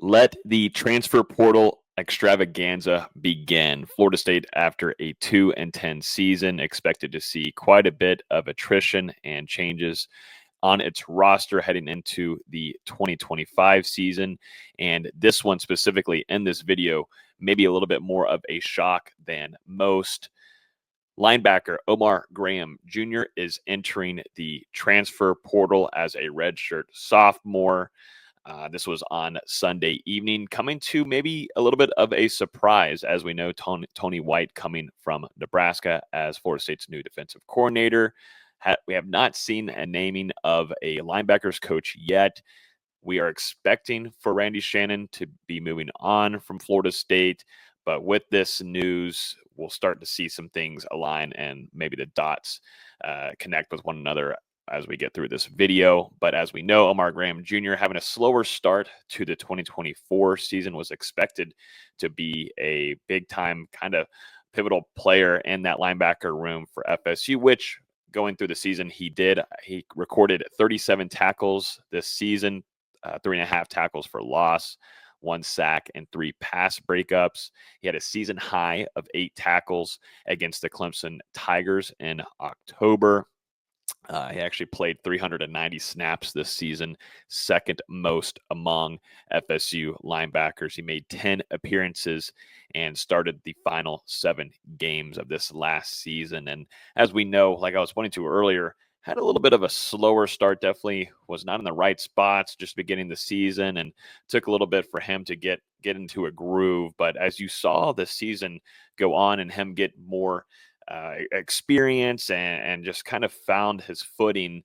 Let the transfer portal extravaganza begin. Florida State, after a 2-10 season, expected to see quite a bit of attrition and changes on its roster heading into the 2025 season. And this one specifically in this video, maybe a little bit more of a shock than most. Linebacker Omar Graham Jr. is entering the transfer portal as a redshirt sophomore. This was on Sunday evening, coming to maybe a little bit of a surprise, as we know Tony White coming from Nebraska as Florida State's new defensive coordinator. We have not seen a naming of a linebackers coach yet. We are expecting for Randy Shannon to be moving on from Florida State, but with this news, we'll start to see some things align and maybe the dots connect with one another as we get through this video. But as we know, Omar Graham Jr. having a slower start to the 2024 season, was expected to be a big-time kind of pivotal player in that linebacker room for FSU, which going through the season he did. He recorded 37 tackles this season, 3.5 tackles for loss, 1 sack, and 3 pass breakups. He had a season high of 8 tackles against the Clemson Tigers in October. He actually played 390 snaps this season, second most among FSU linebackers. He made 10 appearances and started the final 7 games of this last season. And as we know, like I was pointing to earlier, had a little bit of a slower start, definitely was not in the right spots just beginning the season, and took a little bit for him to get into a groove. But as you saw the season go on and him get more experience and just kind of found his footing,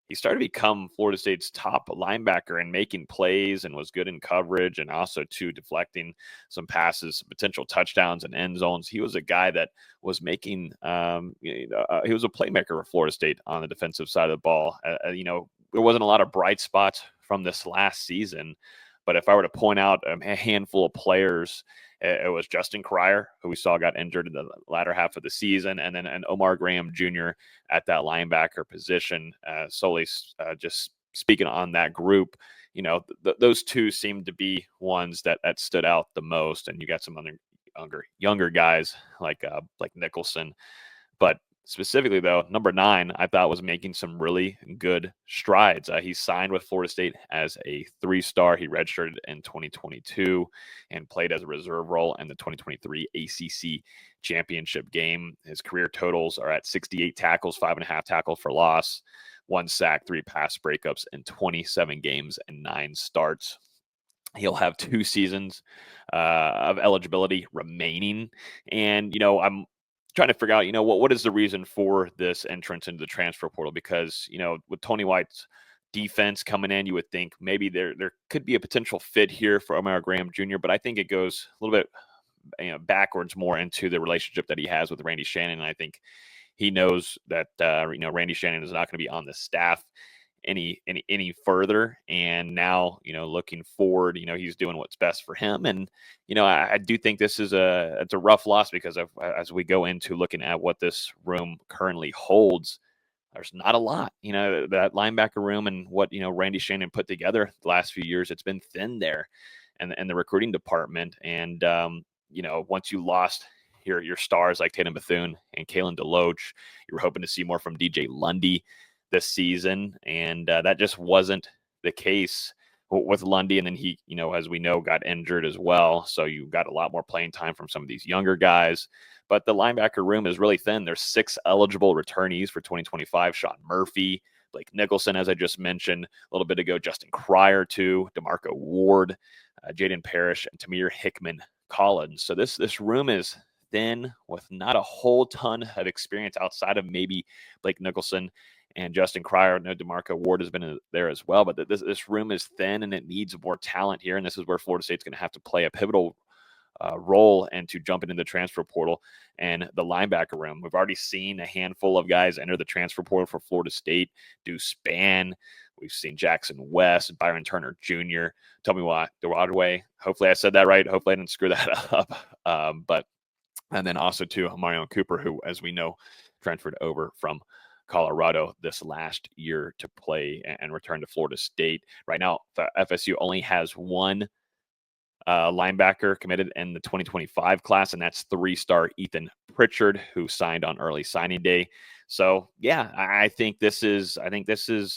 he started to become Florida State's top linebacker and making plays, and was good in coverage and also too deflecting some passes, potential touchdowns and end zones. He was a guy that was making, he was a playmaker for Florida State on the defensive side of the ball. There wasn't a lot of bright spots from this last season, but if I were to point out a handful of players, it was Justin Cryer, who we saw got injured in the latter half of the season, and then an Omar Graham Jr. at that linebacker position. Solely just speaking on that group, those two seemed to be ones that stood out the most. And you got some other younger guys like Nicholson, but specifically, though, number 9, I thought was making some really good strides. He signed with Florida State as a 3-star. He redshirted in 2022 and played as a reserve role in the 2023 ACC championship game. His career totals are at 68 tackles, 5.5 tackles for loss, 1 sack, 3 pass breakups in 27 games and 9 starts. He'll have 2 seasons of eligibility remaining. And, I'm trying to figure out, what is the reason for this entrance into the transfer portal? Because, with Tony White's defense coming in, you would think maybe there could be a potential fit here for Omar Graham Jr., but I think it goes a little bit backwards more into the relationship that he has with Randy Shannon. And I think he knows that, Randy Shannon is not going to be on the staff any further. And now, looking forward, he's doing what's best for him. And, I do think this is it's a rough loss, because as we go into looking at what this room currently holds, there's not a lot, that linebacker room and what, Randy Shannon put together the last few years, it's been thin there, and the recruiting department. And, once you lost your stars like Tatum Bethune and Kalen DeLoach, you were hoping to see more from DJ Lundy this season, and that just wasn't the case with Lundy. And then he, as we know, got injured as well, so you got a lot more playing time from some of these younger guys. But the linebacker room is really thin. There's 6 eligible returnees for 2025. Sean Murphy, Blake Nicholson, as I just mentioned a little bit ago, Justin Cryer too, DeMarco Ward, Jaden Parrish, and Tamir Hickman Collins. So this room is thin with not a whole ton of experience outside of maybe Blake Nicholson and Justin Cryer. No, DeMarco Ward has been there as well, but this room is thin and it needs more talent here. And this is where Florida State's going to have to play a pivotal role and to jump into the transfer portal and the linebacker room. We've already seen a handful of guys enter the transfer portal for Florida State. Deuce Spann. We've seen Jackson West, Byron Turner Jr. Tell me why. Duradway. Hopefully I said that right. Hopefully I didn't screw that up. And then also to Marion Cooper, who, as we know, transferred over from Colorado this last year to play and return to Florida State. Right now, FSU only has one linebacker committed in the 2025 class, and that's 3-star Ethan Pritchard, who signed on early signing day. So yeah, I think this is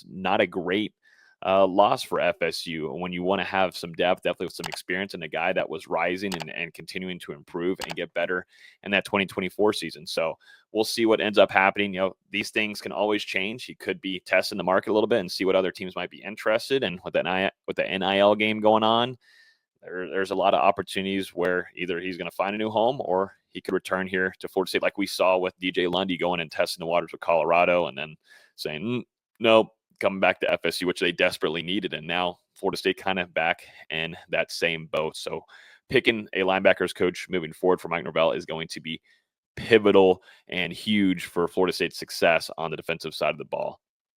not a great loss for FSU when you want to have some depth, definitely with some experience, and a guy that was rising and continuing to improve and get better in that 2024 season. So we'll see what ends up happening. These things can always change. He could be testing the market a little bit and see what other teams might be interested. And with the NIL game going on, there's a lot of opportunities where either he's going to find a new home or he could return here to Florida State, like we saw with DJ Lundy going and testing the waters with Colorado and then saying, nope, coming back to FSU, which they desperately needed. And now Florida State kind of back in that same boat. So picking a linebackers coach moving forward for Mike Norvell is going to be pivotal and huge for Florida State's success on the defensive side of the ball.